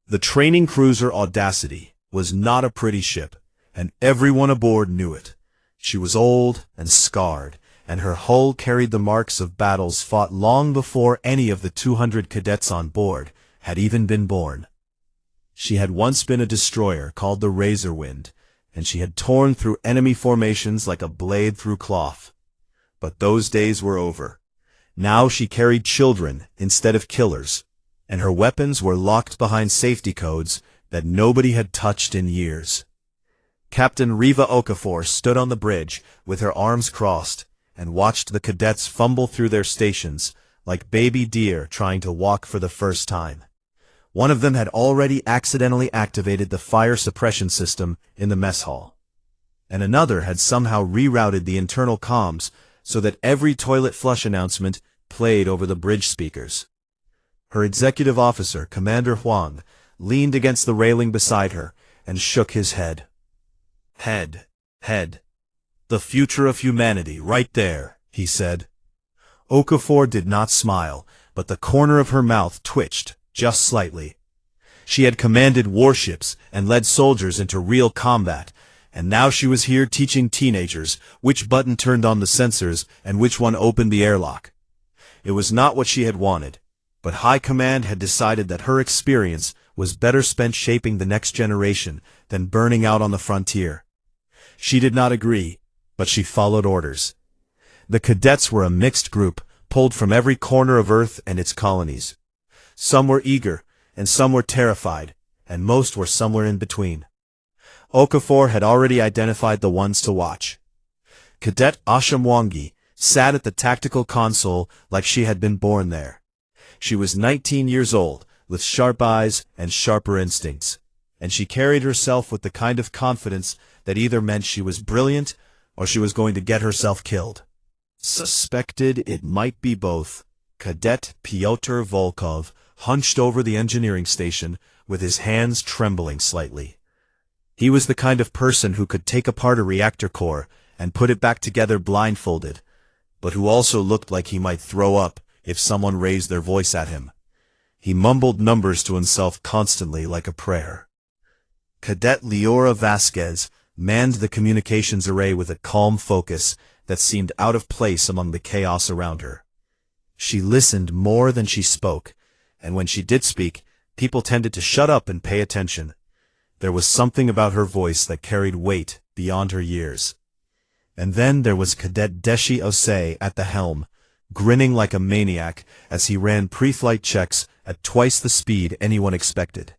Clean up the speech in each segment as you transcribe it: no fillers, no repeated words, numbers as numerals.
The training cruiser Audacity was not a pretty ship, and everyone aboard knew it. She was old and scarred, and her hull carried the marks of battles fought long before any of the 200 cadets on board had even been born. She had once been a destroyer called the Razorwind, and she had torn through enemy formations like a blade through cloth. But those days were over. Now she carried children instead of killers, and her weapons were locked behind safety codes that nobody had touched in years. Captain Riva Okafor stood on the bridge with her arms crossed and watched the cadets fumble through their stations like baby deer trying to walk for the first time. One of them had already accidentally activated the fire suppression system in the mess hall, and another had somehow rerouted the internal comms so that every toilet flush announcement played over the bridge speakers. Her executive officer, Commander Huang, leaned against the railing beside her and shook his head. Head. The future of humanity, right there, he said. Okafor did not smile, but the corner of her mouth twitched, just slightly. She had commanded warships and led soldiers into real combat, and now she was here teaching teenagers which button turned on the sensors and which one opened the airlock. It was not what she had wanted, but High Command had decided that her experience was better spent shaping the next generation than burning out on the frontier. She did not agree, but she followed orders. The cadets were a mixed group, pulled from every corner of Earth and its colonies. Some were eager, and some were terrified, and most were somewhere in between. Okafor had already identified the ones to watch. Cadet Asha Mwangi sat at the tactical console like she had been born there. She was 19 years old, with sharp eyes and sharper instincts, and she carried herself with the kind of confidence that either meant she was brilliant or she was going to get herself killed. Suspected it might be both, Cadet Pyotr Volkov hunched over the engineering station with his hands trembling slightly. He was the kind of person who could take apart a reactor core and put it back together blindfolded, but who also looked like he might throw up if someone raised their voice at him. He mumbled numbers to himself constantly like a prayer. Cadet Leora Vasquez manned the communications array with a calm focus that seemed out of place among the chaos around her. She listened more than she spoke, and when she did speak, people tended to shut up and pay attention. There was something about her voice that carried weight beyond her years. And then there was Cadet Deshi Osei at the helm, grinning like a maniac as he ran pre-flight checks at twice the speed anyone expected.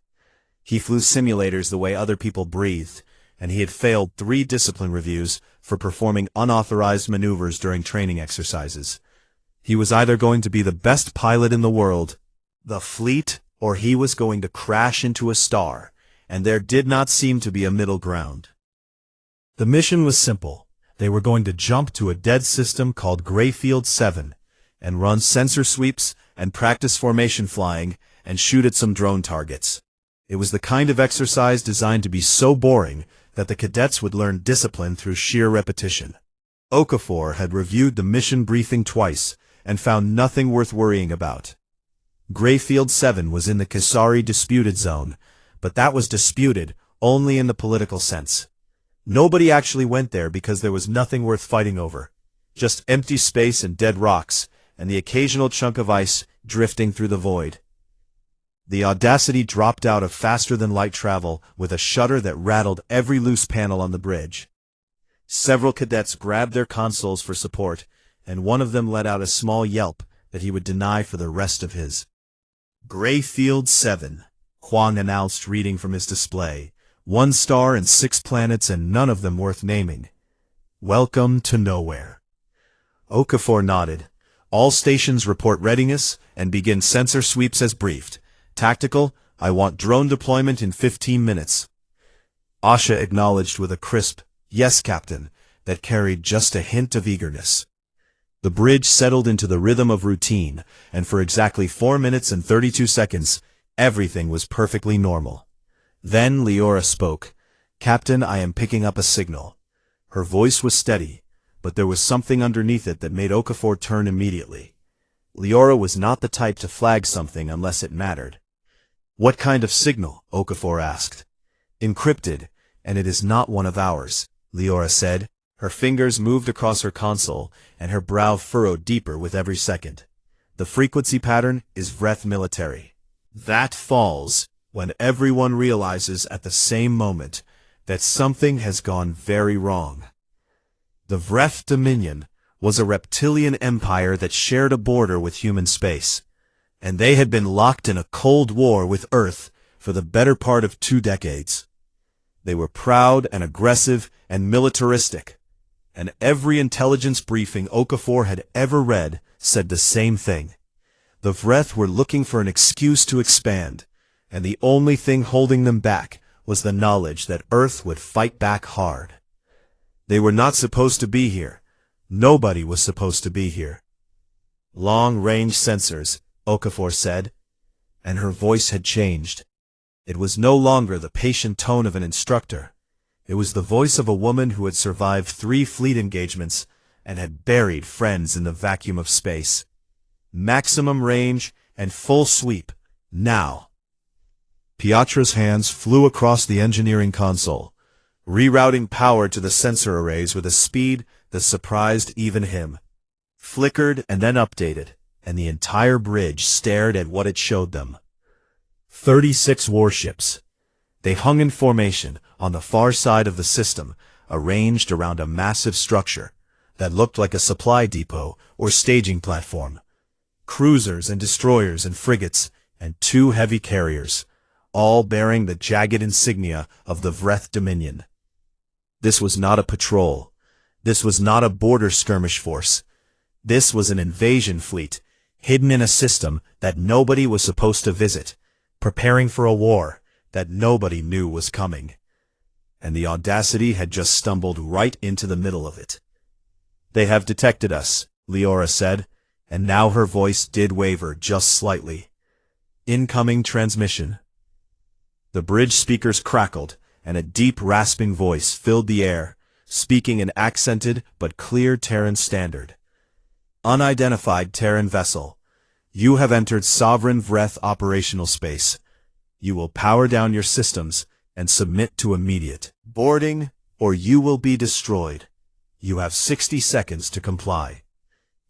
He flew simulators the way other people breathed, and he had failed 3 discipline reviews for performing unauthorized maneuvers during training exercises. He was either going to be the best pilot in the world, the fleet, or he was going to crash into a star, and there did not seem to be a middle ground. The mission was simple. They were going to jump to a dead system called Greyfield 7 and run sensor sweeps and practice formation flying and shoot at some drone targets. It was the kind of exercise designed to be so boring that the cadets would learn discipline through sheer repetition. Okafor had reviewed the mission briefing twice and found nothing worth worrying about. Greyfield 7 was in the Kasari disputed zone, but that was disputed only in the political sense. Nobody actually went there because there was nothing worth fighting over. Just empty space and dead rocks, and the occasional chunk of ice drifting through the void. The Audacity dropped out of faster-than-light travel with a shudder that rattled every loose panel on the bridge. Several cadets grabbed their consoles for support, and one of them let out a small yelp that he would deny for the rest of his. Greyfield 7, Huang announced, reading from his display. 1 star and 6 planets, and none of them worth naming. Welcome to nowhere. Okafor nodded. All stations report readiness and begin sensor sweeps as briefed. Tactical, I want drone deployment in 15 minutes. Asha acknowledged with a crisp, yes, Captain, that carried just a hint of eagerness. The bridge settled into the rhythm of routine, and for exactly 4 minutes and 32 seconds, everything was perfectly normal. Then Leora spoke. Captain, I am picking up a signal. Her voice was steady, but there was something underneath it that made Okafor turn immediately. Leora was not the type to flag something unless it mattered. What kind of signal? Okafor asked. Encrypted, and it is not one of ours, Leora said. Her fingers moved across her console, and her brow furrowed deeper with every second. The frequency pattern is Vreth military. That falls when everyone realizes at the same moment that something has gone very wrong. The Vreth Dominion was a reptilian empire that shared a border with human space, and they had been locked in a cold war with Earth for the better part of 2 decades. They were proud and aggressive and militaristic, and every intelligence briefing Okafor had ever read said the same thing. The Vreth were looking for an excuse to expand, and the only thing holding them back was the knowledge that Earth would fight back hard. They were not supposed to be here. Nobody was supposed to be here. Long-range sensors, Okafor said, and her voice had changed. It was no longer the patient tone of an instructor. It was the voice of a woman who had survived 3 fleet engagements and had buried friends in the vacuum of space. Maximum range and full sweep, now. Pietra's hands flew across the engineering console, rerouting power to the sensor arrays with a speed that surprised even him. Flickered and then updated, and the entire bridge stared at what it showed them. 36 warships. They hung in formation on the far side of the system, arranged around a massive structure that looked like a supply depot or staging platform. Cruisers and destroyers and frigates, and 2 heavy carriers, all bearing the jagged insignia of the Vreth Dominion. This was not a patrol. This was not a border skirmish force. This was an invasion fleet, hidden in a system that nobody was supposed to visit, preparing for a war that nobody knew was coming. And the Audacity had just stumbled right into the middle of it. They have detected us, Leora said, and now her voice did waver just slightly. Incoming transmission. The bridge speakers crackled, and a deep rasping voice filled the air, speaking an accented but clear Terran standard. Unidentified Terran vessel. You have entered Sovereign Vreth operational space. You will power down your systems and submit to immediate boarding, or you will be destroyed. You have 60 seconds to comply.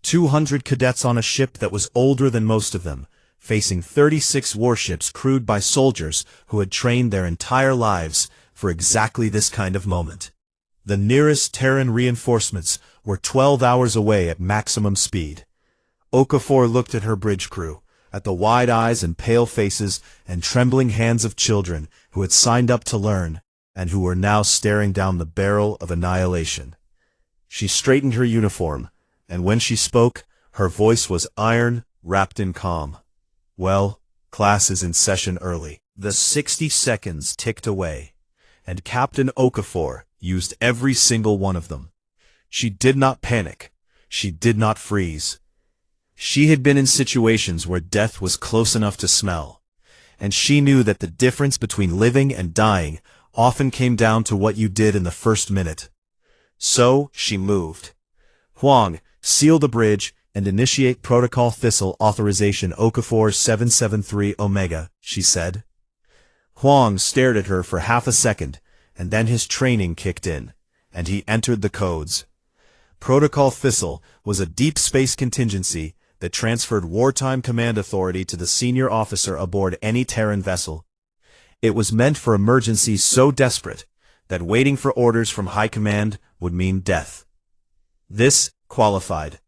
200 cadets on a ship that was older than most of them, facing 36 warships crewed by soldiers who had trained their entire lives for exactly this kind of moment. The nearest Terran reinforcements were 12 hours away at maximum speed. Okafor looked at her bridge crew, at the wide eyes and pale faces and trembling hands of children who had signed up to learn, and who were now staring down the barrel of annihilation. She straightened her uniform, and when she spoke, her voice was iron, wrapped in calm. Well, class is in session early. The 60 seconds ticked away, and Captain Okafor used every single one of them. She did not panic. She did not freeze. She had been in situations where death was close enough to smell, and she knew that the difference between living and dying often came down to what you did in the first minute. So she moved. Huang, seal the bridge and initiate Protocol Thistle Authorization Okafor 773 Omega, she said. Huang stared at her for half a second, and then his training kicked in, and he entered the codes. Protocol Thistle was a deep space contingency that transferred wartime command authority to the senior officer aboard any Terran vessel. It was meant for emergencies so desperate that waiting for orders from high command would mean death. This qualified.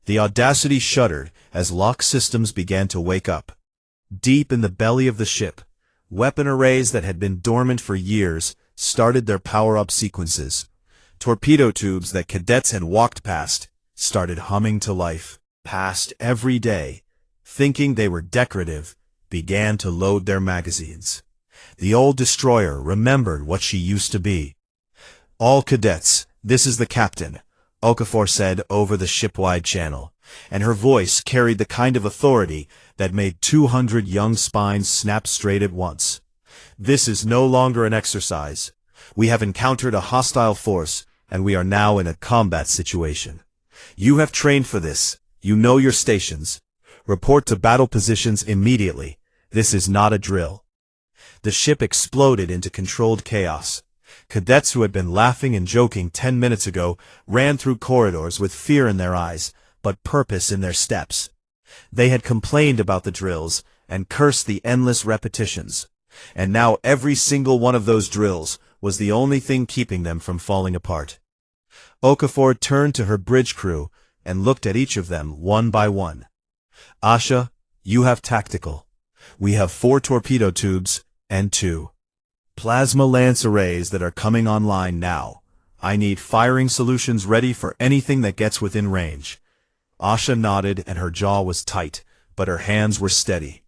The Audacity shuddered as lock systems began to wake up. Deep in the belly of the ship, weapon arrays that had been dormant for years started their power-up sequences. Torpedo tubes that cadets had walked past started humming to life. Past every day, thinking they were decorative, began to load their magazines. The old destroyer remembered what she used to be. All cadets, this is the captain, Okafor said over the ship-wide channel, and her voice carried the kind of authority that made 200 young spines snap straight at once. This is no longer an exercise. We have encountered a hostile force, and we are now in a combat situation. You have trained for this. You know your stations. Report to battle positions immediately, This is not a drill. The ship exploded into controlled chaos. Cadets who had been laughing and joking 10 minutes ago ran through corridors with fear in their eyes, but purpose in their steps. They had complained about the drills and cursed the endless repetitions. And now every single one of those drills was the only thing keeping them from falling apart. Okafor turned to her bridge crew and looked at each of them one by one. Asha, you have tactical. We have 4 torpedo tubes and 2 plasma lance arrays that are coming online now. I need firing solutions ready for anything that gets within range. Asha nodded and her jaw was tight, but her hands were steady.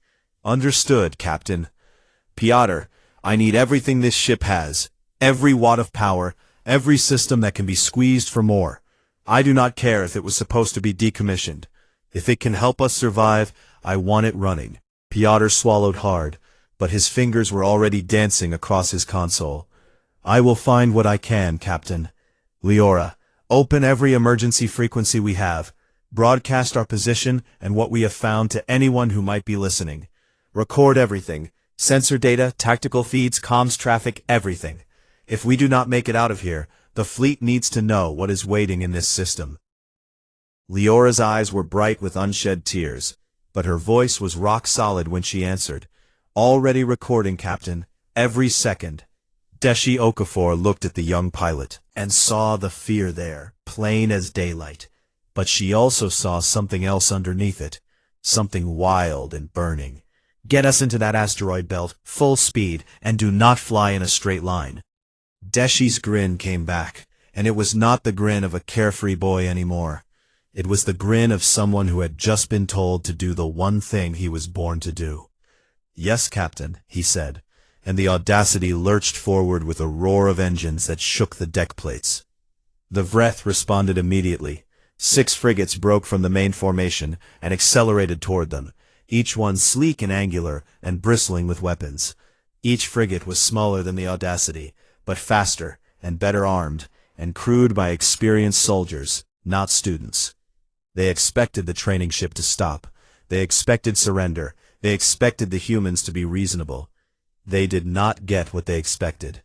Understood, Captain. Piotr, I need everything this ship has, every watt of power, every system that can be squeezed for more. I do not care if it was supposed to be decommissioned. If it can help us survive, I want it running. Piotr swallowed hard, but his fingers were already dancing across his console. I will find what I can, Captain. Leora, open every emergency frequency we have. Broadcast our position and what we have found to anyone who might be listening. Record everything. Sensor data, tactical feeds, comms traffic, everything. If we do not make it out of here, the fleet needs to know what is waiting in this system. Leora's eyes were bright with unshed tears, but her voice was rock solid when she answered. Already recording, Captain. Every second. Deshi Okafor looked at the young pilot and saw the fear there, plain as daylight. But she also saw something else underneath it, something wild and burning. Get us into that asteroid belt, full speed, and do not fly in a straight line. Deshi's grin came back, and it was not the grin of a carefree boy anymore. It was the grin of someone who had just been told to do the one thing he was born to do. Yes, Captain, he said, and the Audacity lurched forward with a roar of engines that shook the deck plates. The Vreth responded immediately. 6 frigates broke from the main formation and accelerated toward them, each one sleek and angular and bristling with weapons. Each frigate was smaller than the Audacity, but faster and better armed, and crewed by experienced soldiers, not students. They expected the training ship to stop. They expected surrender. They expected the humans to be reasonable. They did not get what they expected.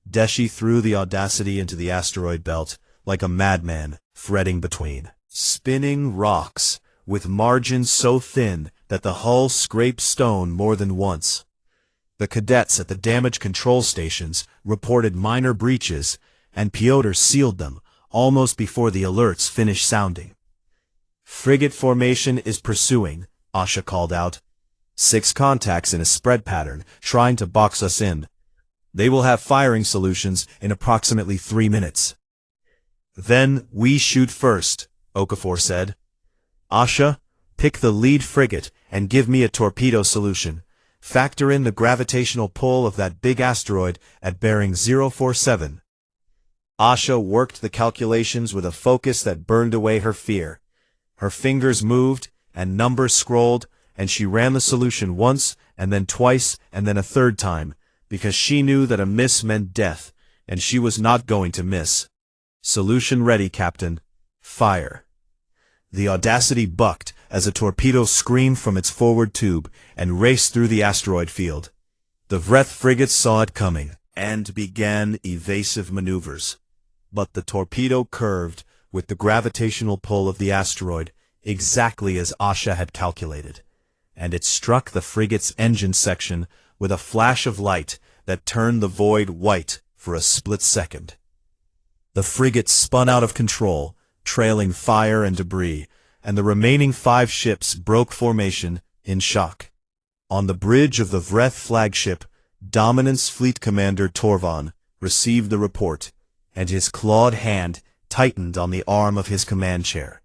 Deshi threw the Audacity into the asteroid belt like a madman, threading between spinning rocks, with margins so thin that the hull scraped stone more than once. The cadets at the damage control stations reported minor breaches, and Piotr sealed them almost before the alerts finished sounding. Frigate formation is pursuing, Asha called out. 6 contacts in a spread pattern, trying to box us in. They will have firing solutions in approximately 3 minutes. Then we shoot first, Okafor said. Asha, pick the lead frigate and give me a torpedo solution. Factor in the gravitational pull of that big asteroid at bearing 047. Asha worked the calculations with a focus that burned away her fear. Her fingers moved, and numbers scrolled, and she ran the solution once, and then twice, and then a third time, because she knew that a miss meant death, and she was not going to miss. Solution ready, Captain. Fire. The Audacity bucked as a torpedo screamed from its forward tube and raced through the asteroid field. The Vreth frigates saw it coming and began evasive maneuvers. But the torpedo curved with the gravitational pull of the asteroid exactly as Asha had calculated, and it struck the frigate's engine section with a flash of light that turned the void white for a split second. The frigate spun out of control, trailing fire and debris, and the remaining 5 ships broke formation in shock. On the bridge of the Vreth flagship, Dominance Fleet Commander Torvan received the report, and his clawed hand tightened on the arm of his command chair.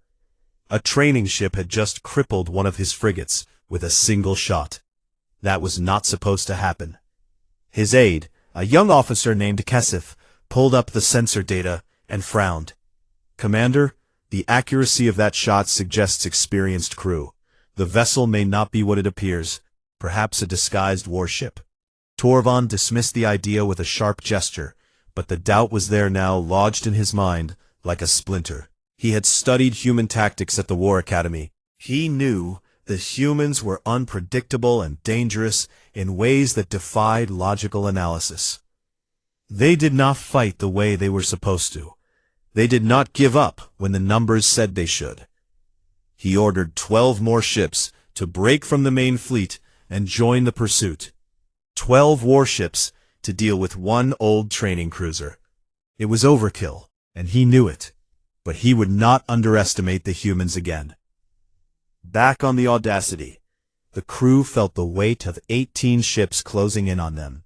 A training ship had just crippled one of his frigates with a single shot. That was not supposed to happen. His aide, a young officer named Kesef, pulled up the sensor data and frowned. Commander, the accuracy of that shot suggests experienced crew. The vessel may not be what it appears, perhaps a disguised warship. Torvan dismissed the idea with a sharp gesture, but the doubt was there now, lodged in his mind like a splinter. He had studied human tactics at the War Academy. He knew The humans were unpredictable and dangerous in ways that defied logical analysis. They did not fight the way they were supposed to. They did not give up when the numbers said they should. He ordered 12 more ships to break from the main fleet and join the pursuit. 12 warships to deal with one old training cruiser. It was overkill, and he knew it, but he would not underestimate the humans again. Back on the Audacity, the crew felt the weight of 18 ships closing in on them.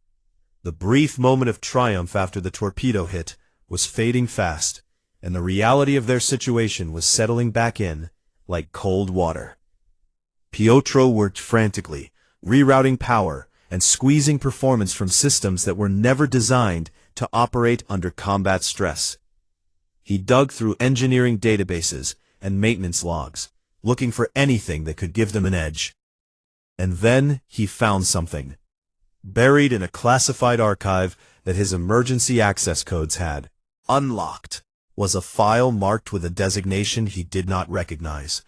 The brief moment of triumph after the torpedo hit was fading fast, and the reality of their situation was settling back in like cold water. Pietro worked frantically, rerouting power and squeezing performance from systems that were never designed to operate under combat stress. He dug through engineering databases and maintenance logs, looking for anything that could give them an edge. And then he found something. Buried in a classified archive that his emergency access codes had unlocked was a file marked with a designation he did not recognize.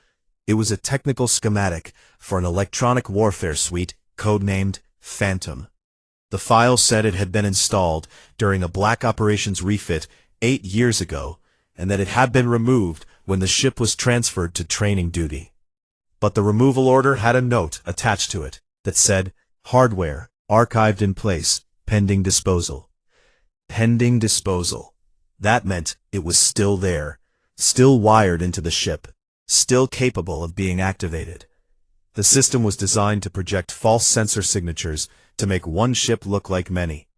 It was a technical schematic for an electronic warfare suite codenamed Phantom. The file said it had been installed during a Black Operations refit 8 years ago, and that it had been removed when the ship was transferred to training duty. But the removal order had a note attached to it that said, "Hardware, archived in place, pending disposal." Pending disposal. That meant it was still there, still wired into the ship, still capable of being activated. The system was designed to project false sensor signatures to make one ship look like many.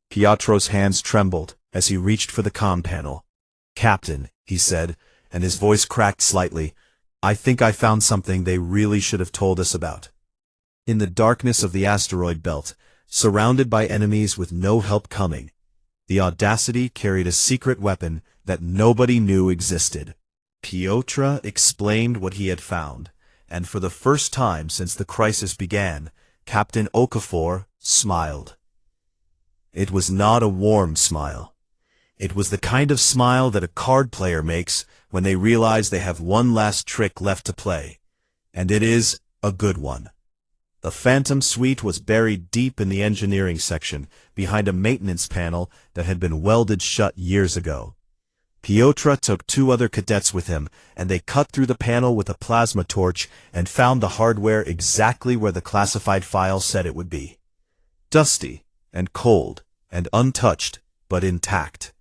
Pietro's hands trembled as he reached for the comm panel. "Captain," he said, and his voice cracked slightly, "I think I found something they really should have told us about." In the darkness of the asteroid belt, surrounded by enemies with no help coming, the Audacity carried a secret weapon that nobody knew existed. Pietro explained what he had found, and for the first time since the crisis began, Captain Okafor smiled. It was not a warm smile. It was the kind of smile that a card player makes when they realize they have one last trick left to play, and it is a good one. The Phantom suite was buried deep in the engineering section, behind a maintenance panel that had been welded shut years ago. Pietro took 2 other cadets with him, and they cut through the panel with a plasma torch and found the hardware exactly where the classified file said it would be. Dusty, and cold, and untouched, but intact.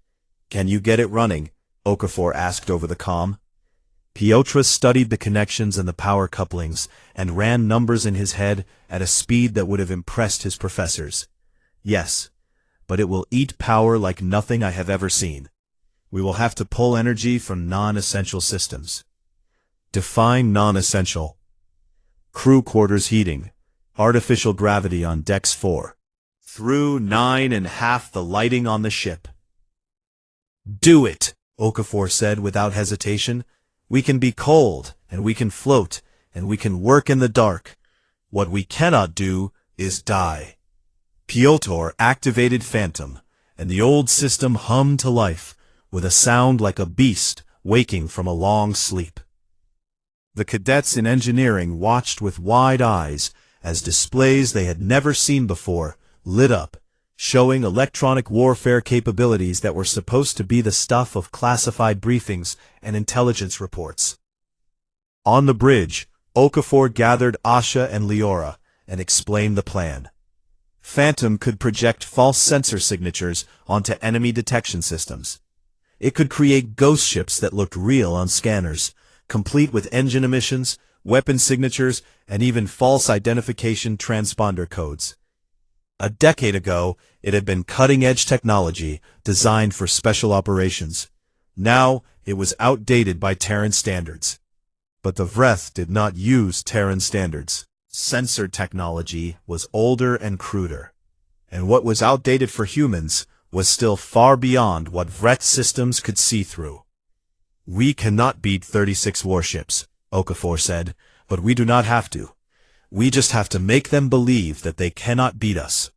"Can you get it running?" Okafor asked over the comm. Pietro studied the connections and the power couplings, and ran numbers in his head at a speed that would have impressed his professors. "Yes, but it will eat power like nothing I have ever seen. We will have to pull energy from non-essential systems." Define non-essential. Crew quarters heating. Artificial gravity on decks 4. Through 9.5 the lighting on the ship. "Do it," Okafor said without hesitation. "We can be cold, and we can float, and we can work in the dark. What we cannot do is die." Piotr activated Phantom, and the old system hummed to life, with a sound like a beast waking from a long sleep. The cadets in engineering watched with wide eyes as displays they had never seen before lit up, showing electronic warfare capabilities that were supposed to be the stuff of classified briefings and intelligence reports. On the bridge, Okafor gathered Asha and Leora and explained the plan. Phantom could project false sensor signatures onto enemy detection systems. It could create ghost ships that looked real on scanners, complete with engine emissions, weapon signatures, and even false identification transponder codes. A decade ago, it had been cutting-edge technology designed for special operations. Now, it was outdated by Terran standards. But the Vreth did not use Terran standards. Sensor technology was older and cruder. And what was outdated for humans was still far beyond what Vreth systems could see through. "We cannot beat 36 warships," Okafor said, "but we do not have to. We just have to make them believe that they cannot beat us."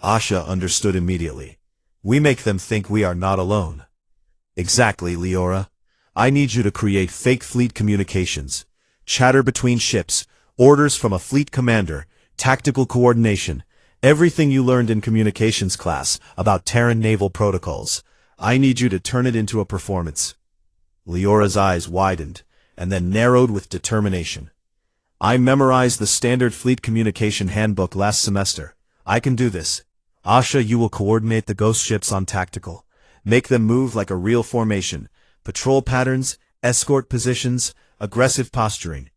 Asha understood immediately. "We make them think we are not alone." "Exactly, Leora. I need you to create fake fleet communications. chatter between ships, orders from a fleet commander, tactical coordination, everything you learned in communications class about Terran naval protocols. I need you to turn it into a performance. Leora's eyes widened, and then narrowed with determination. I memorized the standard fleet communication handbook last semester. I can do this. Asha, you will coordinate the ghost ships on tactical. Make them move like a real formation. Patrol patterns, escort positions, aggressive posturing.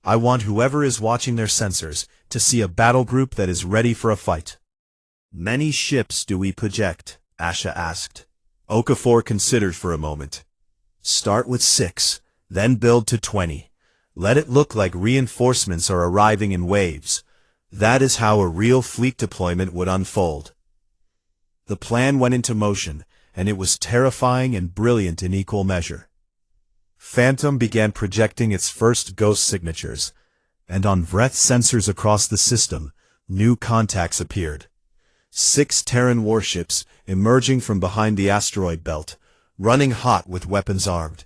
I want whoever is watching their sensors to see a battle group that is ready for a fight. Many ships do we project? Asha asked. Okafor considered for a moment. Start with 6, then build to 20. Let it look like reinforcements are arriving in waves. That is how a real fleet deployment would unfold. The plan went into motion, and it was terrifying and brilliant in equal measure. Phantom began projecting its first ghost signatures, and on Vreth sensors across the system, new contacts appeared. 6 Terran warships emerging from behind the asteroid belt, running hot with weapons armed.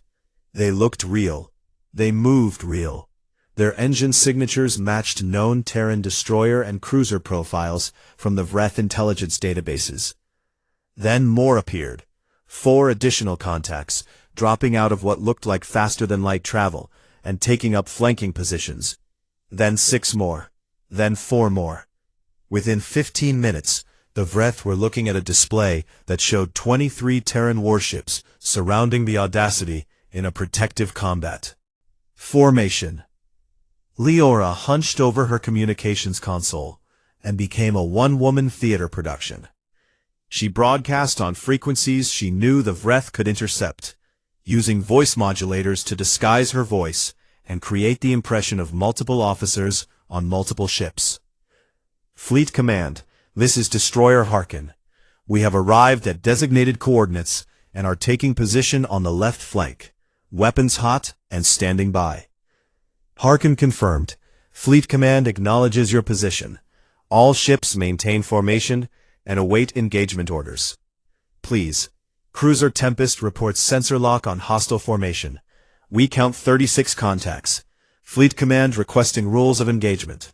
They looked real. They moved real. Their engine signatures matched known Terran destroyer and cruiser profiles from the Vreth intelligence databases. Then more appeared. 4 additional contacts, dropping out of what looked like faster-than-light travel, and taking up flanking positions. Then 6 more. Then 4 more. Within 15 minutes, the Vreth were looking at a display that showed 23 Terran warships surrounding the Audacity in a protective combat. Formation. Leora hunched over her communications console and became a one-woman theater production. She broadcast on frequencies she knew the Vreth could intercept, using voice modulators to disguise her voice and create the impression of multiple officers on multiple ships. Fleet Command, this is Destroyer Harkin. We have arrived at designated coordinates and are taking position on the left flank. Weapons hot and standing by. Harkin confirmed. Fleet Command acknowledges your position. All ships maintain formation and await engagement orders. Please. Cruiser Tempest reports sensor lock on hostile formation. We count 36 contacts. Fleet Command requesting rules of engagement.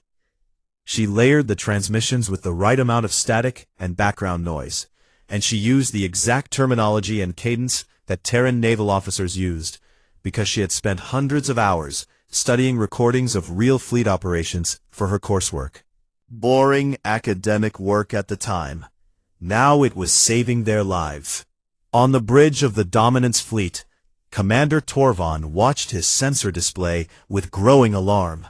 She layered the transmissions with the right amount of static and background noise, and she used the exact terminology and cadence that Terran naval officers used, because she had spent hundreds of hours studying recordings of real fleet operations for her coursework. Boring academic work at the time. Now it was saving their lives. On the bridge of the Dominance fleet, Commander Torvon watched his sensor display with growing alarm.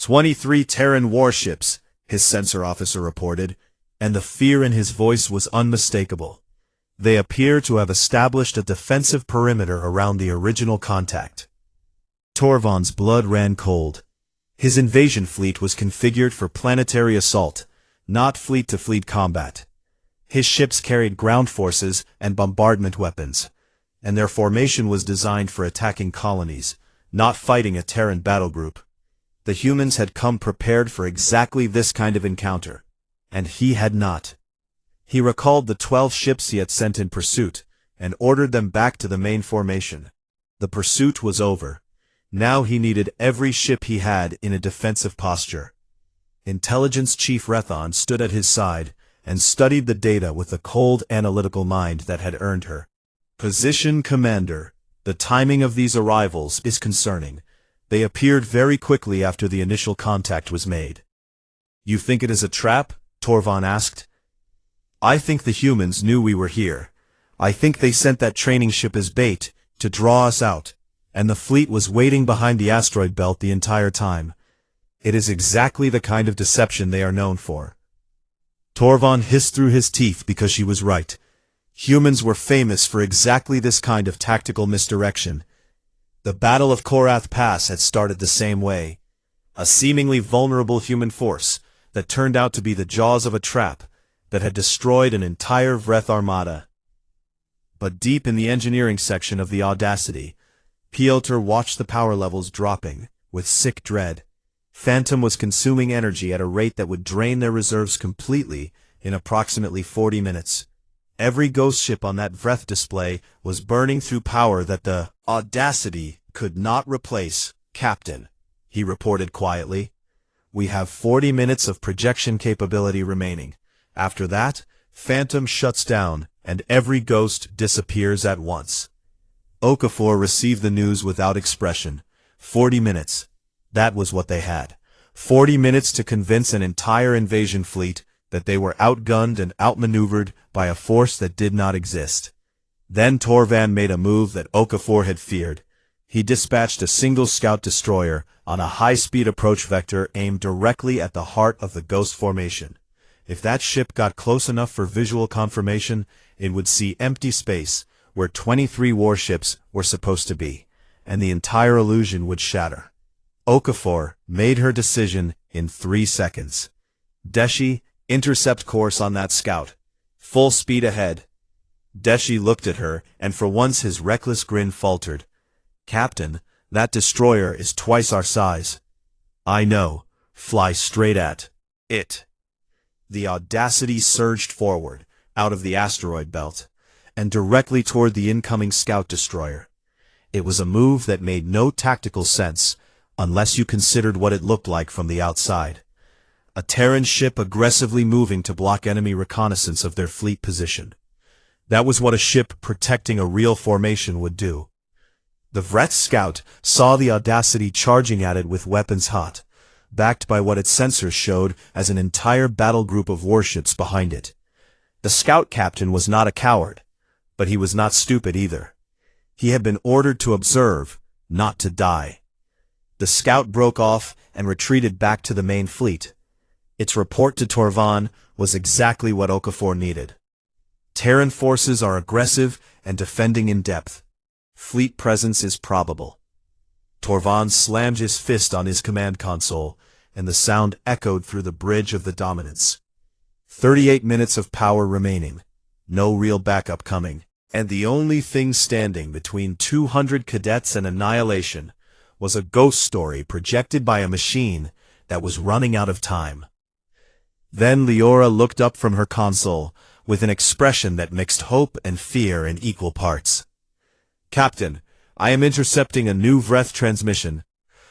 23 Terran warships, his sensor officer reported, and the fear in his voice was unmistakable. They appear to have established a defensive perimeter around the original contact. Torvon's blood ran cold. His invasion fleet was configured for planetary assault, not fleet-to-fleet combat. His ships carried ground forces and bombardment weapons, and their formation was designed for attacking colonies, not fighting a Terran battle group. The humans had come prepared for exactly this kind of encounter, and he had not. He recalled the 12 ships he had sent in pursuit, and ordered them back to the main formation. The pursuit was over. Now he needed every ship he had in a defensive posture. Intelligence Chief Rethon stood at his side and studied the data with the cold analytical mind that had earned her. Position Commander, the timing of these arrivals is concerning. They appeared very quickly after the initial contact was made. You think it is a trap? Torvon asked. I think the humans knew we were here. I think they sent that training ship as bait to draw us out, and the fleet was waiting behind the asteroid belt the entire time. It is exactly the kind of deception they are known for. Torvon hissed through his teeth because she was right. Humans were famous for exactly this kind of tactical misdirection. The Battle of Korath Pass had started the same way. A seemingly vulnerable human force that turned out to be the jaws of a trap that had destroyed an entire Vreth armada. But deep in the engineering section of the Audacity, Piotr watched the power levels dropping, with sick dread. Phantom was consuming energy at a rate that would drain their reserves completely in approximately 40 minutes. Every ghost ship on that Vreth display was burning through power that the Audacity could not replace. Captain, he reported quietly. "We have 40 minutes of projection capability remaining. After that, Phantom shuts down, and every ghost disappears at once." Okafor received the news without expression. 40 minutes. That was what they had. 40 minutes to convince an entire invasion fleet that they were outgunned and outmaneuvered by a force that did not exist. Then Torvan made a move that Okafor had feared. He dispatched a single scout destroyer on a high-speed approach vector aimed directly at the heart of the Ghost Formation. If that ship got close enough for visual confirmation, it would see empty space where 23 warships were supposed to be, and the entire illusion would shatter. Okafor made her decision in 3 seconds. "Deshi, intercept course on that scout. Full speed ahead." Deshi looked at her, and for once his reckless grin faltered. "Captain, that destroyer is twice our size." "I know. Fly straight at it." The Audacity surged forward, out of the asteroid belt, and directly toward the incoming scout destroyer. It was a move that made no tactical sense, unless you considered what it looked like from the outside. A Terran ship aggressively moving to block enemy reconnaissance of their fleet position. That was what a ship protecting a real formation would do. The Vreth scout saw the Audacity charging at it with weapons hot, backed by what its sensors showed as an entire battle group of warships behind it. The scout captain was not a coward, but he was not stupid either. He had been ordered to observe, not to die. The scout broke off and retreated back to the main fleet. Its report to Torvan was exactly what Okafor needed. Terran forces are aggressive and defending in depth. Fleet presence is probable. Torvan slammed his fist on his command console, and the sound echoed through the bridge of the Dominance. 38 minutes of power remaining. No real backup coming. And the only thing standing between 200 cadets and annihilation was a ghost story projected by a machine that was running out of time. Then Leora looked up from her console with an expression that mixed hope and fear in equal parts. "Captain, I am intercepting a new Vreth transmission.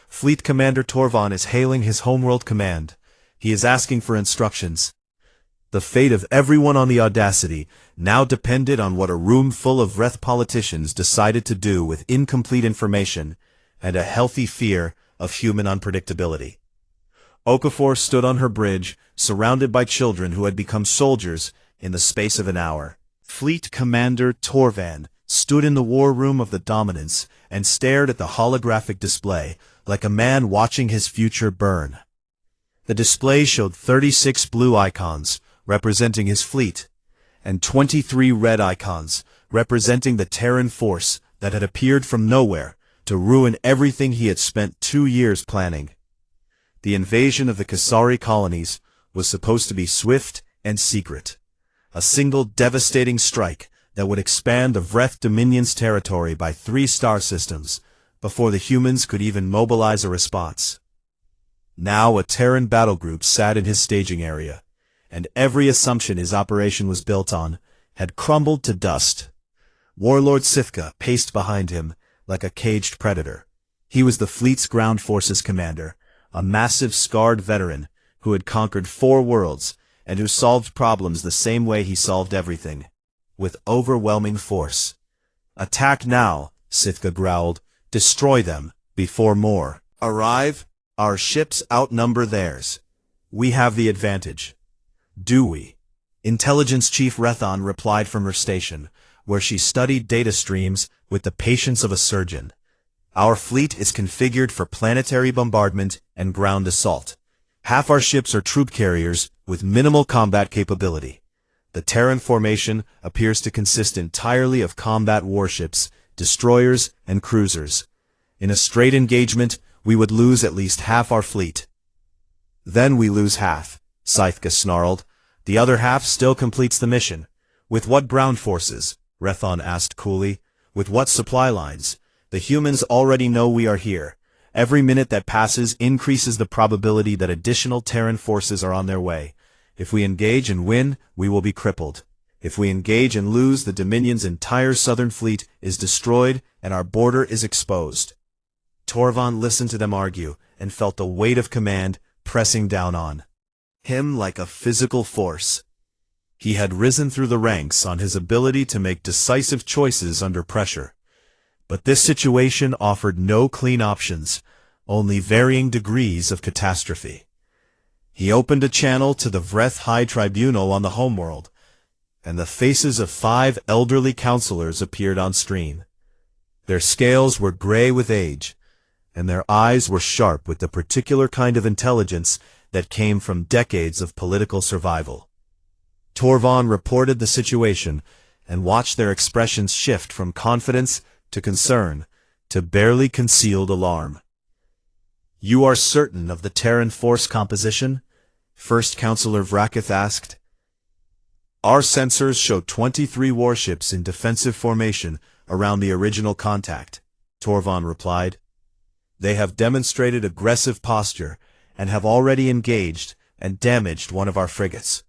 Fleet Commander Torvan is hailing his homeworld command. He is asking for instructions." The fate of everyone on the Audacity now depended on what a room full of Vreth politicians decided to do with incomplete information and a healthy fear of human unpredictability. Okafor stood on her bridge, surrounded by children who had become soldiers in the space of an hour. Fleet Commander Torvan stood in the war room of the Dominance and stared at the holographic display like a man watching his future burn. The display showed 36 blue icons, representing his fleet, and 23 red icons, representing the Terran force that had appeared from nowhere to ruin everything he had spent 2 years planning. The invasion of the Kasari colonies was supposed to be swift and secret. A single devastating strike that would expand the Vreth Dominion's territory by 3 star systems before the humans could even mobilize a response. Now a Terran battle group sat in his staging area, and every assumption his operation was built on had crumbled to dust. Warlord Sifka paced behind him like a caged predator. He was the fleet's ground forces commander, a massive scarred veteran who had conquered 4 worlds and who solved problems the same way he solved everything, with overwhelming force. "Attack now," Sifka growled. "Destroy them before more arrive. Our ships outnumber theirs. We have the advantage." "Do we?" Intelligence Chief Rethon replied from her station, where she studied data streams with the patience of a surgeon. "Our fleet is configured for planetary bombardment and ground assault. Half our ships are troop carriers with minimal combat capability. The Terran formation appears to consist entirely of combat warships, destroyers, and cruisers. In a straight engagement, we would lose at least half our fleet." "Then we lose half," Scythka snarled. "The other half still completes the mission." "With what ground forces?" Rethon asked coolly. "With what supply lines? The humans already know we are here. Every minute that passes increases the probability that additional Terran forces are on their way. If we engage and win, we will be crippled. If we engage and lose, the Dominion's entire southern fleet is destroyed and our border is exposed." Torvald listened to them argue and felt the weight of command pressing down on him like a physical force. He had risen through the ranks on his ability to make decisive choices under pressure. But this situation offered no clean options, only varying degrees of catastrophe. He opened a channel to the Vreth High Tribunal on the homeworld, and the faces of 5 elderly counselors appeared on screen. Their scales were gray with age, and their eyes were sharp with the particular kind of intelligence that came from decades of political survival. Torvald reported the situation and watched their expressions shift from confidence to concern to barely concealed alarm. "You are certain of the Terran force composition?" First Counselor Vrakith asked. "Our sensors show 23 warships in defensive formation around the original contact," Torvald replied. "They have demonstrated aggressive posture and have already engaged and damaged one of our frigates."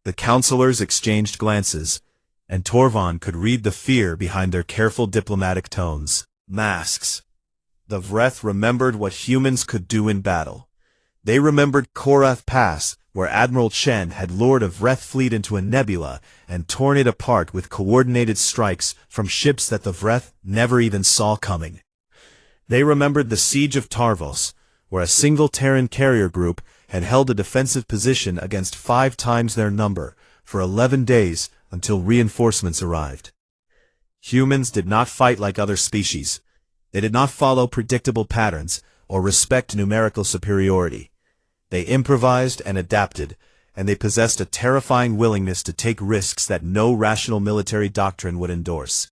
The counselors exchanged glances, and Torvald could read the fear behind their careful diplomatic tones. Masks. The Vreth remembered what humans could do in battle. They remembered Korath Pass, where Admiral Chen had lured a Vreth fleet into a nebula and torn it apart with coordinated strikes from ships that the Vreth never even saw coming. They remembered the siege of Tarvos, where a single Terran carrier group had held a defensive position against 5 times their number for 11 days until reinforcements arrived. Humans did not fight like other species. They did not follow predictable patterns or respect numerical superiority. They improvised and adapted, and they possessed a terrifying willingness to take risks that no rational military doctrine would endorse.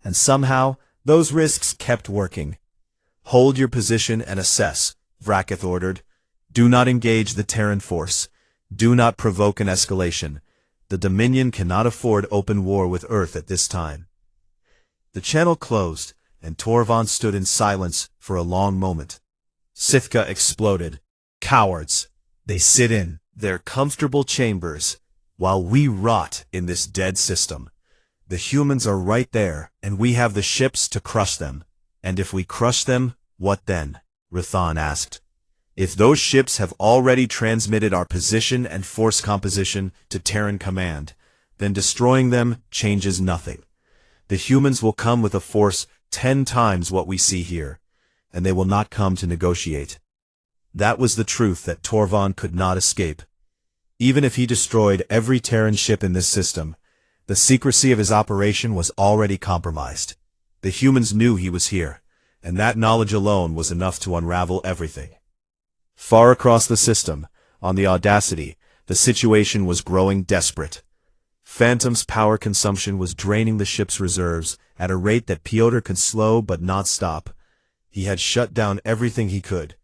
And somehow, those risks kept working. "Hold your position and assess," Vrakith ordered. "Do not engage the Terran force. Do not provoke an escalation. The Dominion cannot afford open war with Earth at this time." The channel closed, and Torvald stood in silence for a long moment. Sithka exploded. "Cowards! They sit in their comfortable chambers, while we rot in this dead system. The humans are right there, and we have the ships to crush them. And if we crush them, what then?" Rathan asked. "If those ships have already transmitted our position and force composition to Terran Command, then destroying them changes nothing. The humans will come with a force 10 times what we see here, and they will not come to negotiate." That was the truth that Torvald could not escape. Even if he destroyed every Terran ship in this system, the secrecy of his operation was already compromised. The humans knew he was here, and that knowledge alone was enough to unravel everything. Far across the system, on the Audacity, the situation was growing desperate. Phantom's power consumption was draining the ship's reserves at a rate that Piotr could slow but not stop. He had shut down everything he could.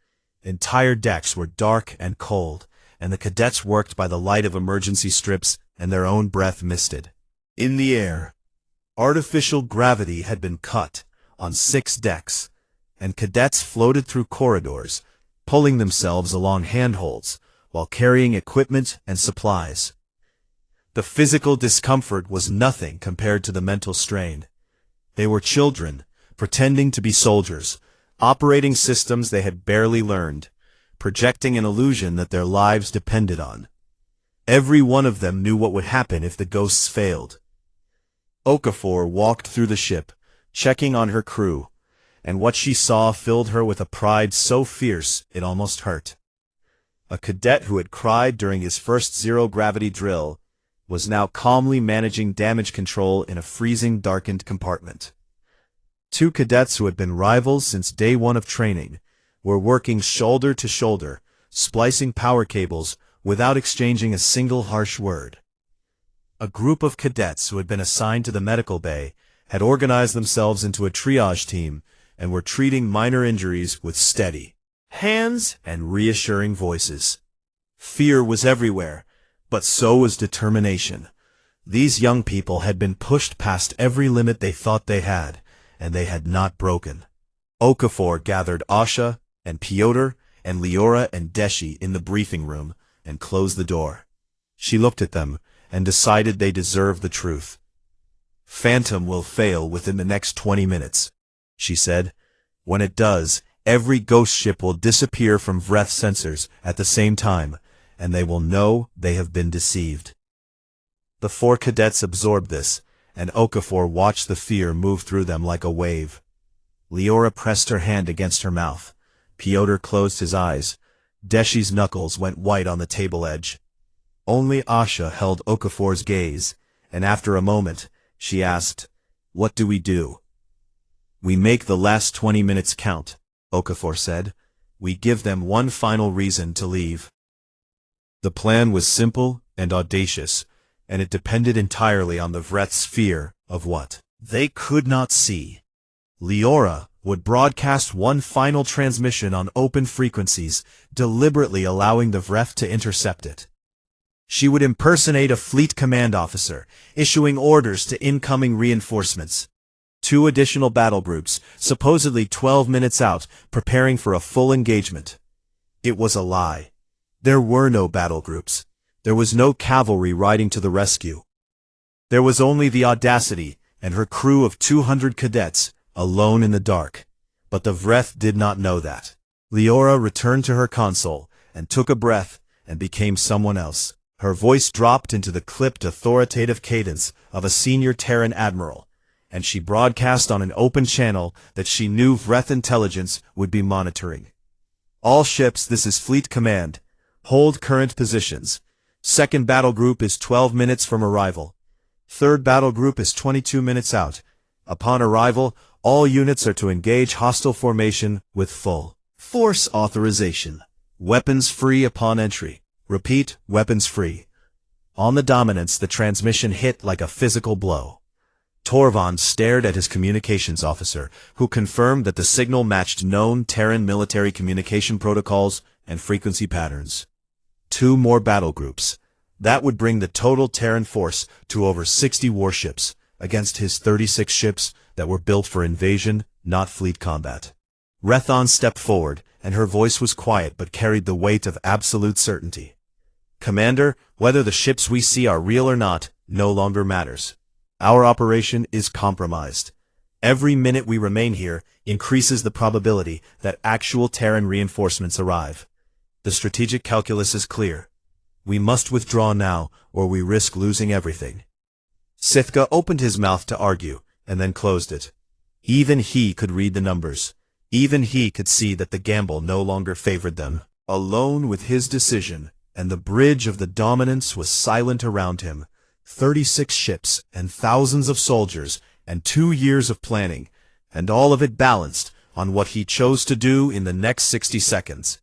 Entire decks were dark and cold, and the cadets worked by the light of emergency strips and their own breath misted. In the air, artificial gravity had been cut on 6 decks, and cadets floated through corridors, pulling themselves along handholds while carrying equipment and supplies. The physical discomfort was nothing compared to the mental strain. They were children, pretending to be soldiers, operating systems they had barely learned, projecting an illusion that their lives depended on. Every one of them knew what would happen if the ghosts failed. Okafor walked through the ship, checking on her crew, and what she saw filled her with a pride so fierce it almost hurt. A cadet who had cried during his first zero-gravity drill was now calmly managing damage control in a freezing, darkened compartment. 2 cadets who had been rivals since day 1 of training were working shoulder to shoulder, splicing power cables without exchanging a single harsh word. A group of cadets who had been assigned to the medical bay had organized themselves into a triage team and were treating minor injuries with steady hands and reassuring voices. Fear was everywhere, but so was determination. These young people had been pushed past every limit they thought they had, and they had not broken. Okafor gathered Asha and Piotr and Leora and Deshi in the briefing room and closed the door. She looked at them and decided they deserved the truth. "Phantom will fail within the next 20 minutes, she said. When it does, every ghost ship will disappear from Vreth sensors at the same time, and they will know they have been deceived. The 4 cadets absorbed this, and Okafor watched the fear move through them like a wave. Leora pressed her hand against her mouth. Pyotr closed his eyes. Deshi's knuckles went white on the table edge. Only Asha held Okafor's gaze, and after a moment, she asked, "What do we do?" "We make the last 20 minutes count," Okafor said. "We give them one final reason to leave." The plan was simple and audacious, and it depended entirely on the Vreth's fear of what they could not see. Leora would broadcast one final transmission on open frequencies, deliberately allowing the Vreth to intercept it. She would impersonate a fleet command officer, issuing orders to incoming reinforcements. 2 additional battle groups, supposedly 12 minutes out, preparing for a full engagement. It was a lie. There were no battle groups. There was no cavalry riding to the rescue. There was only the Audacity and her crew of 200 cadets, alone in the dark. But the Vreth did not know that. Leora returned to her console, and took a breath, and became someone else. Her voice dropped into the clipped authoritative cadence of a senior Terran admiral, and she broadcast on an open channel that she knew Vreth intelligence would be monitoring. "All ships, this is Fleet Command. Hold current positions. Second battle group is 12 minutes from arrival. Third battle group is 22 minutes out. Upon arrival, all units are to engage hostile formation with full force authorization. Weapons free upon entry. Repeat, weapons free." On the Dominance, the transmission hit like a physical blow. Torvald stared at his communications officer, who confirmed that the signal matched known Terran military communication protocols and frequency patterns. 2 more battle groups. That would bring the total Terran force to over 60 warships, against his 36 ships that were built for invasion, not fleet combat. Rethon stepped forward, and her voice was quiet but carried the weight of absolute certainty. "Commander, whether the ships we see are real or not, no longer matters. Our operation is compromised. Every minute we remain here increases the probability that actual Terran reinforcements arrive. The strategic calculus is clear. We must withdraw now, or we risk losing everything." Sithka opened his mouth to argue, and then closed it. Even he could read the numbers. Even he could see that the gamble no longer favored them. Alone with his decision, and the bridge of the Dominance was silent around him, 36 ships and thousands of soldiers and 2 years of planning, and all of it balanced on what he chose to do in the next 60 seconds.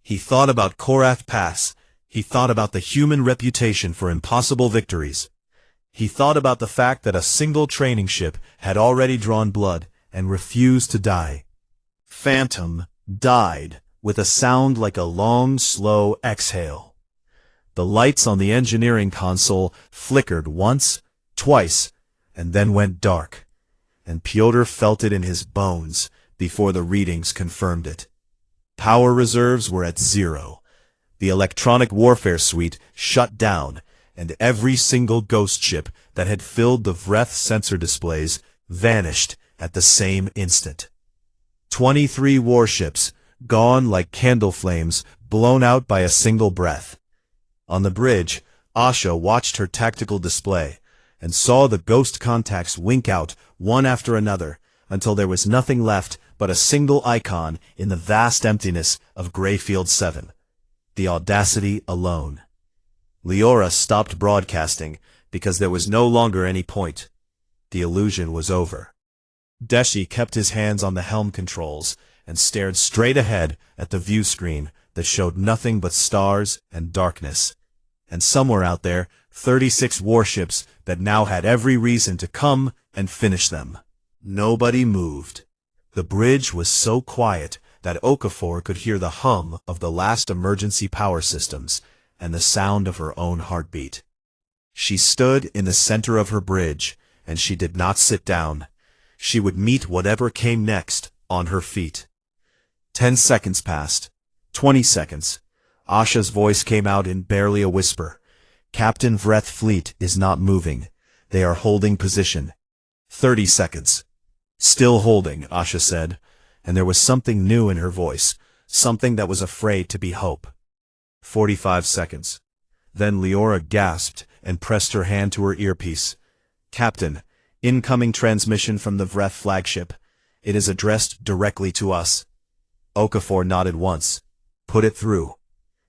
He thought about Korath Pass. He thought about the human reputation for impossible victories. He thought about the fact that a single training ship had already drawn blood and refused to die. Phantom died with a sound like a long, slow exhale. The lights on the engineering console flickered once, twice, and then went dark, and Pyotr felt it in his bones before the readings confirmed it. Power reserves were at 0. The electronic warfare suite shut down, and every single ghost ship that had filled the Vreth sensor displays vanished at the same instant. 23 warships, gone like candle flames, blown out by a single breath. On the bridge, Asha watched her tactical display, and saw the ghost contacts wink out one after another, until there was nothing left but a single icon in the vast emptiness of Greyfield 7. The Audacity alone. Leora stopped broadcasting, because there was no longer any point. The illusion was over. Deshi kept his hands on the helm controls, and stared straight ahead at the view screen that showed nothing but stars and darkness. And somewhere out there, 36 warships that now had every reason to come and finish them. Nobody moved. The bridge was so quiet that Okafor could hear the hum of the last emergency power systems and the sound of her own heartbeat. She stood in the center of her bridge, and she did not sit down. She would meet whatever came next on her feet. 10 seconds passed. 20 seconds. Asha's voice came out in barely a whisper. "Captain Vreth Fleet is not moving. They are holding position." 30 seconds. "Still holding," Asha said. and there was something new in her voice, something that was afraid to be hope. 45 seconds. Then Leora gasped and pressed her hand to her earpiece. "Captain, incoming transmission from the Vreth flagship. It is addressed directly to us." Okafor nodded once. "Put it through."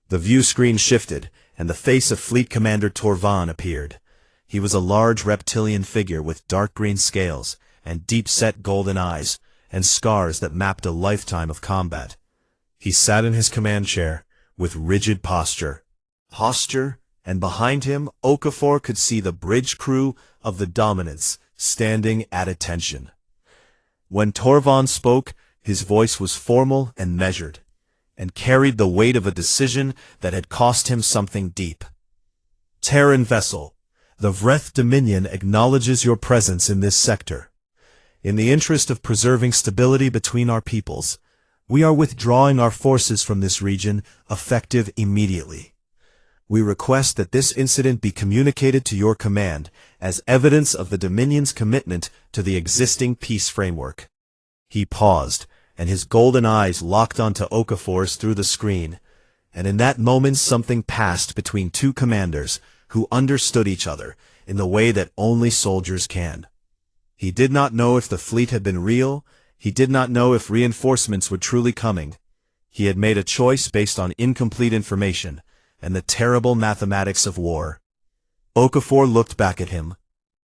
The view screen shifted, and the face of Fleet Commander Torvan appeared. He was a large reptilian figure with dark green scales, and deep-set golden eyes, and scars that mapped a lifetime of combat. He sat in his command chair, with rigid posture, and behind him Okafor could see the bridge crew of the Dominance, standing at attention. When Torvan spoke, his voice was formal and measured, and carried the weight of a decision that had cost him something deep. "Terran vessel, the Vreth Dominion acknowledges your presence in this sector. In the interest of preserving stability between our peoples, we are withdrawing our forces from this region, effective immediately. We request that this incident be communicated to your command as evidence of the Dominion's commitment to the existing peace framework." He paused, and his golden eyes locked onto Okafor's through the screen, and in that moment something passed between two commanders who understood each other in the way that only soldiers can. He did not know if the fleet had been real. He did not know if reinforcements were truly coming. He had made a choice based on incomplete information and the terrible mathematics of war. Okafor looked back at him,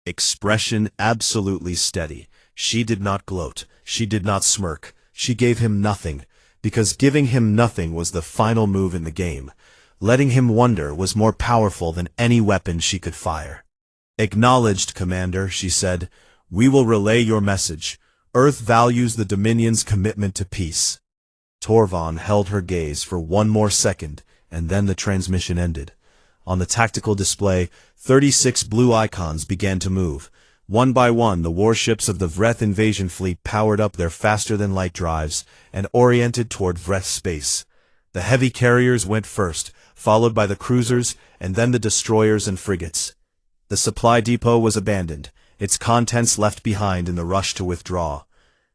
expression absolutely steady. She did not gloat. She did not smirk. She gave him nothing, because giving him nothing was the final move in the game. Letting him wonder was more powerful than any weapon she could fire. "Acknowledged, Commander," she said. "We will relay your message. Earth values the Dominion's commitment to peace." Torvan held her gaze for one more second, and then the transmission ended. On the tactical display, 36 blue icons began to move. One by one, the warships of the Vreth invasion fleet powered up their faster-than-light drives and oriented toward Vreth space. The heavy carriers went first, followed by the cruisers, and then the destroyers and frigates. The supply depot was abandoned, its contents left behind in the rush to withdraw.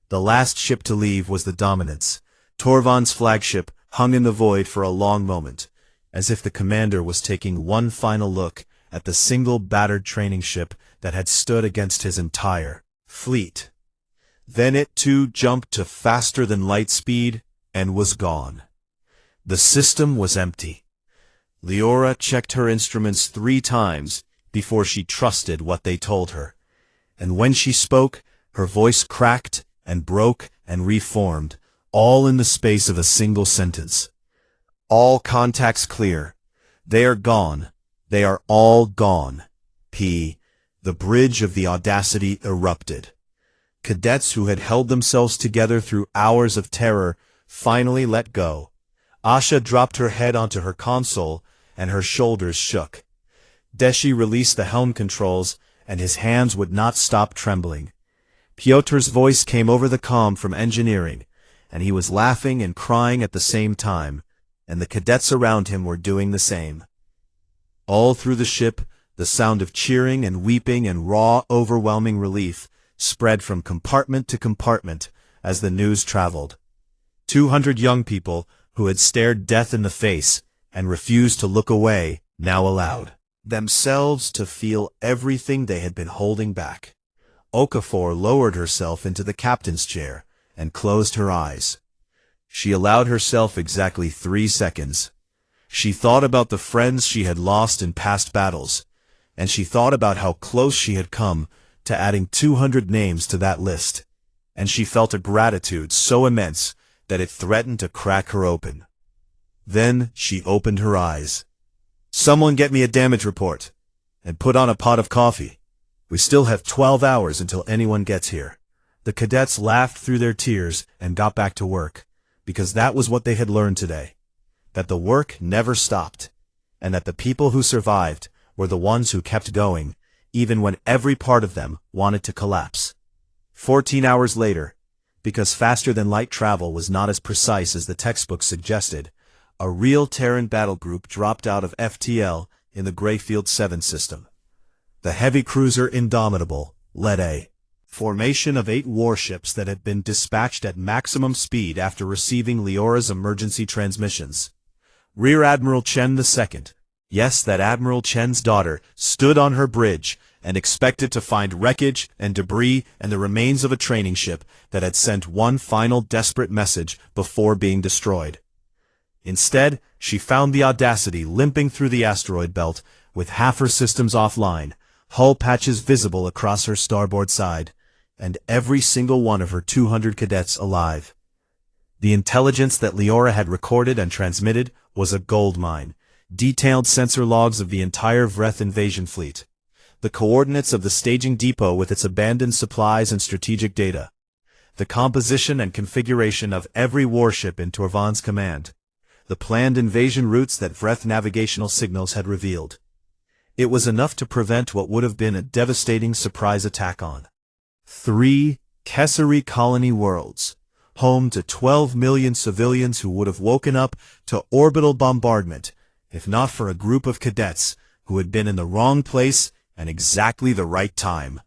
The last ship to leave was the Dominance. Torvan's flagship hung in the void for a long moment, as if the commander was taking one final look at the single battered training ship that had stood against his entire fleet. Then it too jumped to faster-than-light speed and was gone. The system was empty. Leora checked her instruments 3 times before she trusted what they told her, and when she spoke, her voice cracked and broke and reformed, all in the space of a single sentence. "All contacts clear. They are gone. They are all gone. P." The bridge of the Audacity erupted. Cadets who had held themselves together through hours of terror finally let go. Asha dropped her head onto her console, and her shoulders shook. Deshi released the helm controls, and his hands would not stop trembling. Piotr's voice came over the comm from engineering, and he was laughing and crying at the same time, and the cadets around him were doing the same. All through the ship, the sound of cheering and weeping and raw, overwhelming relief spread from compartment to compartment as the news traveled. 200 young people who had stared death in the face and refused to look away now allowed themselves to feel everything they had been holding back. Okafor lowered herself into the captain's chair and closed her eyes. She allowed herself exactly 3 seconds. She thought about the friends she had lost in past battles, and she thought about how close she had come to adding 200 names to that list, and she felt a gratitude so immense that it threatened to crack her open. Then she opened her eyes. "Someone get me a damage report, and put on a pot of coffee. We still have 12 hours until anyone gets here." The cadets laughed through their tears and got back to work, because that was what they had learned today, that the work never stopped, and that the people who survived were the ones who kept going, even when every part of them wanted to collapse. 14 hours later, because faster-than-light travel was not as precise as the textbook suggested, a real Terran battle group dropped out of FTL in the Greyfield 7 system. The heavy cruiser Indomitable led a Formation of 8 warships that had been dispatched at maximum speed after receiving Leora's emergency transmissions. Rear Admiral Chen II, yes, that Admiral Chen's daughter, stood on her bridge and expected to find wreckage and debris and the remains of a training ship that had sent one final desperate message before being destroyed. Instead, she found the Audacity limping through the asteroid belt with half her systems offline, hull patches visible across her starboard side, and every single one of her 200 cadets alive. The intelligence that Leora had recorded and transmitted was a goldmine. Detailed sensor logs of the entire Vreth invasion fleet. The coordinates of the staging depot with its abandoned supplies and strategic data. The composition and configuration of every warship in Torvan's command. The planned invasion routes that Vreth navigational signals had revealed. It was enough to prevent what would have been a devastating surprise attack on 3 Kessari colony worlds, home to 12 million civilians who would have woken up to orbital bombardment, if not for a group of cadets who had been in the wrong place at exactly the right time.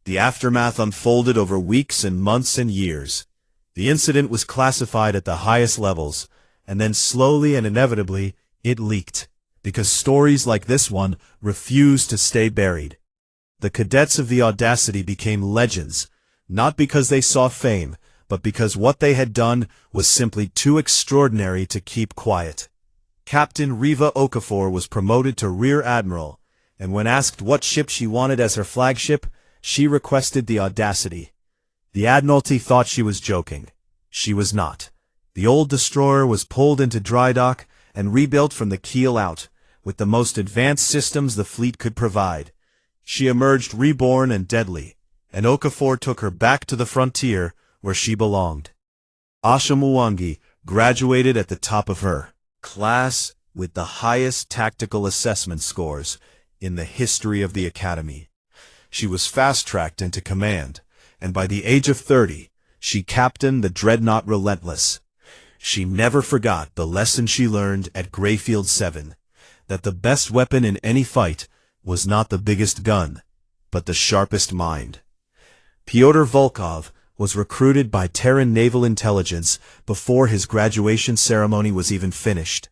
The aftermath unfolded over weeks and months and years. The incident was classified at the highest levels, and then slowly and inevitably it leaked, because stories like this one refused to stay buried. The cadets of the Audacity became legends, not because they saw fame, but because what they had done was simply too extraordinary to keep quiet. Captain Riva Okafor was promoted to Rear Admiral, and when asked what ship she wanted as her flagship, she requested the Audacity. The Admiralty thought she was joking. She was not. The old destroyer was pulled into dry dock and rebuilt from the keel out, with the most advanced systems the fleet could provide. She emerged reborn and deadly, and Okafor took her back to the frontier where she belonged. Asha Mwangi graduated at the top of her class with the highest tactical assessment scores in the history of the Academy. She was fast-tracked into command, and by the age of 30, she captained the dreadnought Relentless. She never forgot the lesson she learned at Greyfield 7, that the best weapon in any fight was not the biggest gun, but the sharpest mind. Pyotr Volkov was recruited by Terran Naval Intelligence before his graduation ceremony was even finished.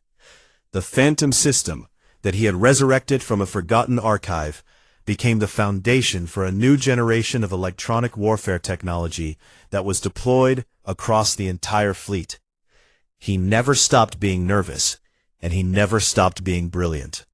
The Phantom system that he had resurrected from a forgotten archive became the foundation for a new generation of electronic warfare technology that was deployed across the entire fleet. He never stopped being nervous, and he never stopped being brilliant.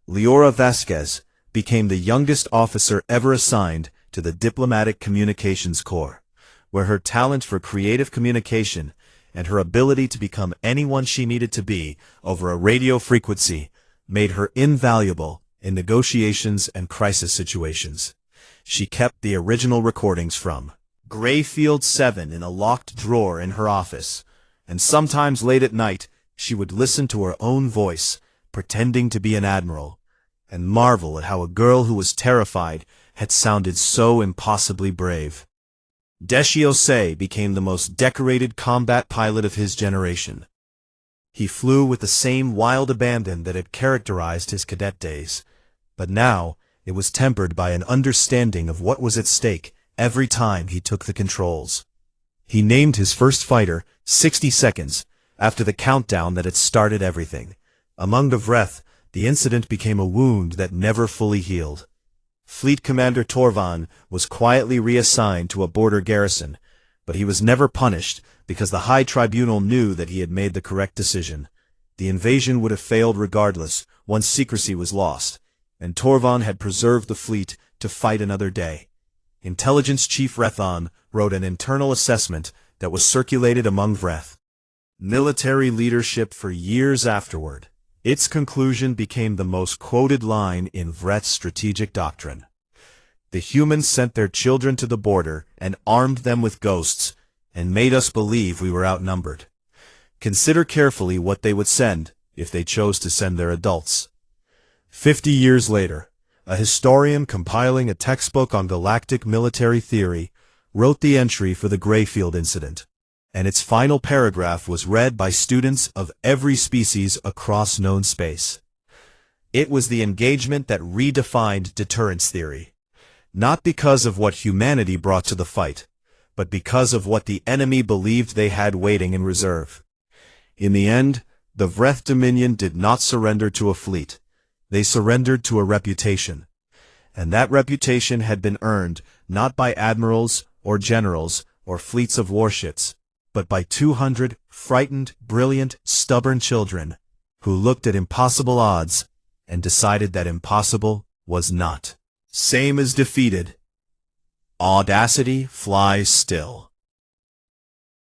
Leora Vasquez became the youngest officer ever assigned to the Diplomatic Communications Corps, where her talent for creative communication and her ability to become anyone she needed to be over a radio frequency made her invaluable in negotiations and crisis situations. She kept the original recordings from Greyfield 7 in a locked drawer in her office, and sometimes late at night she would listen to her own voice, pretending to be an admiral, and marvel at how a girl who was terrified had sounded so impossibly brave. Deshi Osei became the most decorated combat pilot of his generation. He flew with the same wild abandon that had characterized his cadet days, but now it was tempered by an understanding of what was at stake every time he took the controls. He named his first fighter 60 seconds after the countdown that had started everything. Among the Vreth, the incident became a wound that never fully healed. Fleet Commander Torvan was quietly reassigned to a border garrison, but he was never punished because the High Tribunal knew that he had made the correct decision. The invasion would have failed regardless once secrecy was lost, and Torvan had preserved the fleet to fight another day. Intelligence Chief Rethan wrote an internal assessment that was circulated among Vreth military leadership for years afterward. Its conclusion became the most quoted line in Vreth's strategic doctrine. The humans sent their children to the border and armed them with ghosts, and made us believe we were outnumbered. Consider carefully what they would send if they chose to send their adults. 50 years later, a historian compiling a textbook on galactic military theory wrote the entry for the Greyfield incident, and its final paragraph was read by students of every species across known space. It was the engagement that redefined deterrence theory. not because of what humanity brought to the fight, but because of what the enemy believed they had waiting in reserve. In the end, the Vreth Dominion did not surrender to a fleet. They surrendered to a reputation. And that reputation had been earned not by admirals or generals or fleets of warships, but by 200 frightened, brilliant, stubborn children who looked at impossible odds and decided that impossible was not. Same as defeated. Audacity flies still.